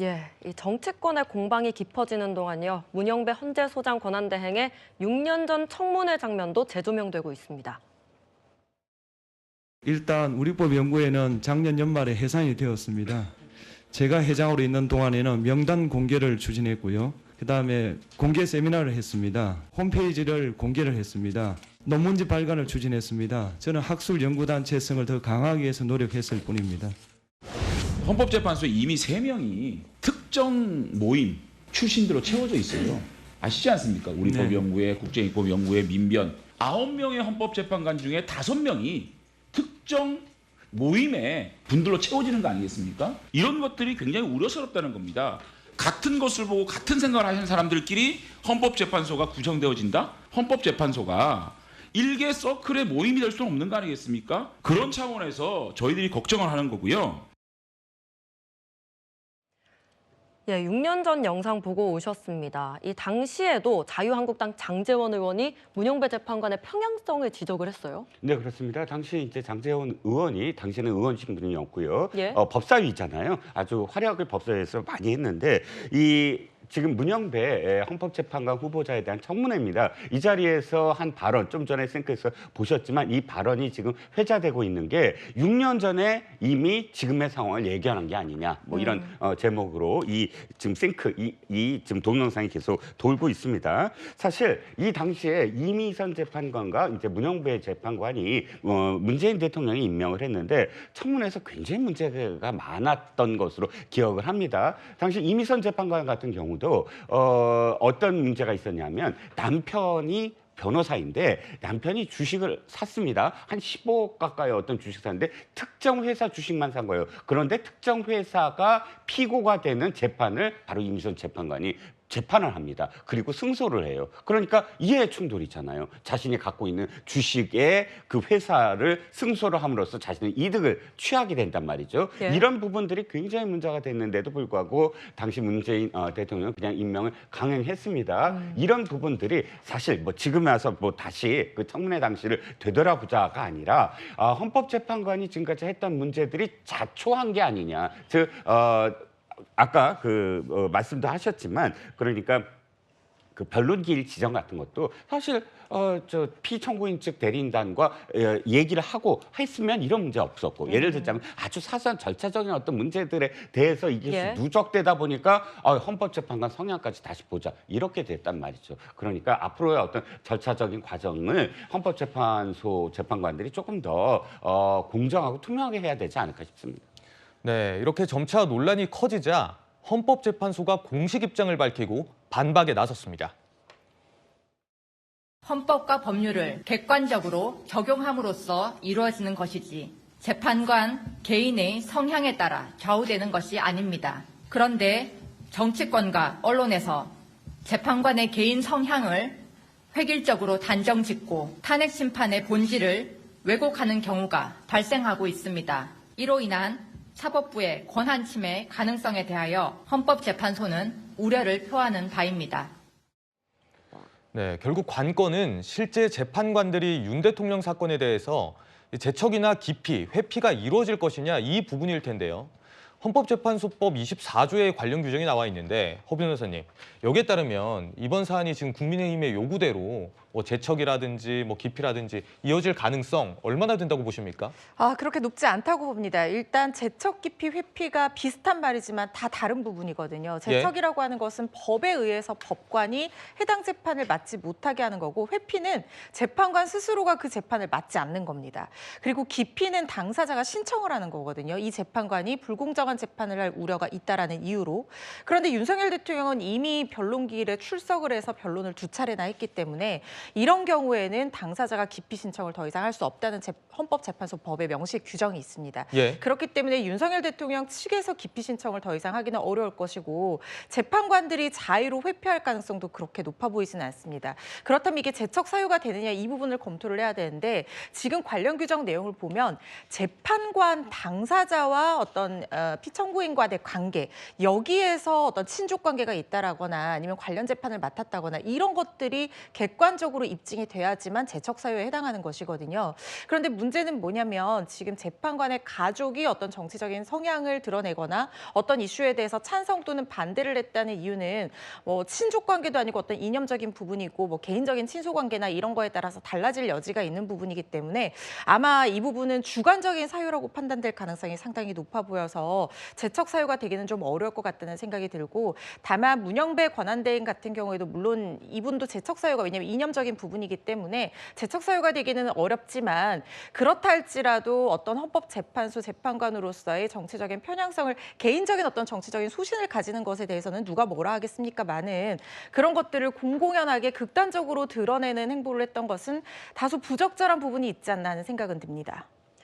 예, 이 정치권의 공방이 깊어지는 동안요. 문영배 헌재소장 권한대행의 6년 전 청문회 장면도 재조명되고 있습니다. 일단 우리 법 연구회는 작년 연말에 해산이 되었습니다. 제가 회장으로 있는 동안에는 명단 공개를 추진했고요. 그다음에 공개 세미나를 했습니다. 홈페이지를 공개를 했습니다. 논문지 발간을 추진했습니다. 저는 학술 연구단체성을 더 강화하기 위해서 노력했을 뿐입니다. 헌법재판소에 이미 3명이 특정 모임 출신들로 채워져 있어요. 아시지 않습니까? 우리 네. 법연구회, 국제인권연구회, 민변 9명의 헌법재판관 중에 5명이 특정 모임의 분들로 채워지는 거 아니겠습니까? 이런 것들이 굉장히 우려스럽다는 겁니다. 같은 것을 보고 같은 생각을 하시는 사람들끼리 헌법재판소가 구성되어진다? 헌법재판소가 일개 서클의 모임이 될 수는 없는 거 아니겠습니까? 그런 차원에서 저희들이 걱정을 하는 거고요. 예, 6년 전 영상 보고 오셨습니다. 이 당시에도 자유한국당 장제원 의원이 문영배 재판관의 평양성을 지적을 했어요. 네, 그렇습니다. 당시 이제 장제원 의원이 당시에는 의원 신분이었고요. 예. 법사위잖아요. 아주 활약을 법사위에서 많이 했는데 지금 문영배 헌법재판관 후보자에 대한 청문회입니다. 이 자리에서 한 발언, 좀 전에 생크에서 보셨지만 이 발언이 지금 회자되고 있는 게 6년 전에 이미 지금의 상황을 얘기하는 게 아니냐, 뭐 이런 제목으로 지금 지금 동영상이 계속 돌고 있습니다. 사실 이 당시에 이미선 재판관과 이제 문영배 재판관이 문재인 대통령이 임명을 했는데 청문회에서 굉장히 문제가 많았던 것으로 기억을 합니다. 당시 이미선 재판관 같은 경우도 어떤 문제가 있었냐면 남편이 변호사인데 남편이 주식을 샀습니다. 한 10억 가까이 어떤 주식 샀는데 특정 회사 주식만 산 거예요. 그런데 특정 회사가 피고가 되는 재판을 바로 이미선 재판관이 재판을 합니다. 그리고 승소를 해요. 그러니까 이해 충돌이잖아요. 자신이 갖고 있는 주식의 그 회사를 승소를 함으로써 자신의 이득을 취하게 된단 말이죠. 예. 이런 부분들이 굉장히 문제가 됐는데도 불구하고 당시 문재인 대통령은 그냥 임명을 강행했습니다. 이런 부분들이 사실 뭐 지금 와서 뭐 다시 그 청문회 당시를 되돌아보자가 아니라 헌법재판관이 지금까지 했던 문제들이 자초한 게 아니냐. 즉 아까 말씀도 하셨지만 그러니까 그 변론기일 지정 같은 것도 사실 피청구인 측 대리인단과 얘기를 하고 했으면 이런 문제 없었고 예를 들자면 아주 사소한 절차적인 어떤 문제들에 대해서 이게 누적되다 보니까 헌법재판관 성향까지 다시 보자 이렇게 됐단 말이죠. 그러니까 앞으로의 어떤 절차적인 과정을 헌법재판소 재판관들이 조금 더 공정하고 투명하게 해야 되지 않을까 싶습니다. 네, 이렇게 점차 논란이 커지자 헌법재판소가 공식 입장을 밝히고 반박에 나섰습니다. 헌법과 법률을 객관적으로 적용함으로써 이루어지는 것이지 재판관 개인의 성향에 따라 좌우되는 것이 아닙니다. 그런데 정치권과 언론에서 재판관의 개인 성향을 획일적으로 단정짓고 탄핵 심판의 본질을 왜곡하는 경우가 발생하고 있습니다. 이로 인한 사법부의 권한 침해 가능성에 대하여 헌법재판소는 우려를 표하는 바입니다. 네, 결국 관건은 실제 재판관들이 윤 대통령 사건에 대해서 재척이나 기피, 회피가 이루어질 것이냐 이 부분일 텐데요. 헌법재판소법 24조에 관련 규정이 나와 있는데 허 변호사님, 여기에 따르면 이번 사안이 지금 국민의힘의 요구대로 뭐 재척이라든지 뭐 기피라든지 이어질 가능성 얼마나 된다고 보십니까? 그렇게 높지 않다고 봅니다. 일단 재척, 기피, 회피가 비슷한 말이지만 다 다른 부분이거든요. 재척이라고 하는 것은 법에 의해서 법관이 해당 재판을 맡지 못하게 하는 거고 회피는 재판관 스스로가 그 재판을 맡지 않는 겁니다. 그리고 기피는 당사자가 신청을 하는 거거든요. 이 재판관이 불공정한 재판을 할 우려가 있다라는 이유로. 그런데 윤석열 대통령은 이미 변론기일에 출석을 해서 변론을 2차례나 했기 때문에 이런 경우에는 당사자가 기피 신청을 더 이상 할 수 없다는 헌법재판소 법의 명시 규정이 있습니다. 그렇기 때문에 윤석열 대통령 측에서 기피 신청을 더 이상 하기는 어려울 것이고 재판관들이 자유로 회피할 가능성도 그렇게 높아 보이지는 않습니다. 그렇다면 이게 재척 사유가 되느냐 이 부분을 검토를 해야 되는데 지금 관련 규정 내용을 보면 재판관 당사자와 어떤 피청구인과의 관계 여기에서 어떤 친족 관계가 있다라거나 아니면 관련 재판을 맡았다거나 이런 것들이 객관적으로 객관적으로 입증이 돼야지만 재척 사유에 해당하는 것이거든요. 그런데 문제는 뭐냐면 지금 재판관의 가족이 어떤 정치적인 성향을 드러내거나 어떤 이슈에 대해서 찬성 또는 반대를 했다는 이유는 뭐 친족 관계도 아니고 어떤 이념적인 부분이고 뭐 개인적인 친소 관계나 이런 거에 따라서 달라질 여지가 있는 부분이기 때문에 아마 이 부분은 주관적인 사유라고 판단될 가능성이 상당히 높아 보여서 재척 사유가 되기는 좀 어려울 것 같다는 생각이 들고, 다만 문영배 권한대행 같은 경우에도 물론 이분도 재척 사유가 왜냐하면 이념적인 부분이기 때문에 재척 사유가 되기는 어렵지만, 그렇다 할지라도 어떤 헌법재판소 재판관으로서의 정치적인 편향성을, 개인적인 어떤 정치적인 소신을 가지는 것에 대해서는 누가 뭐라 하겠습니까? 많은 그런 것들을 공공연하게 극단적으로 드러내는 행보를 했던 것은 다소 부적절한 부분이 있지 않나 하는 생각은 듭니다.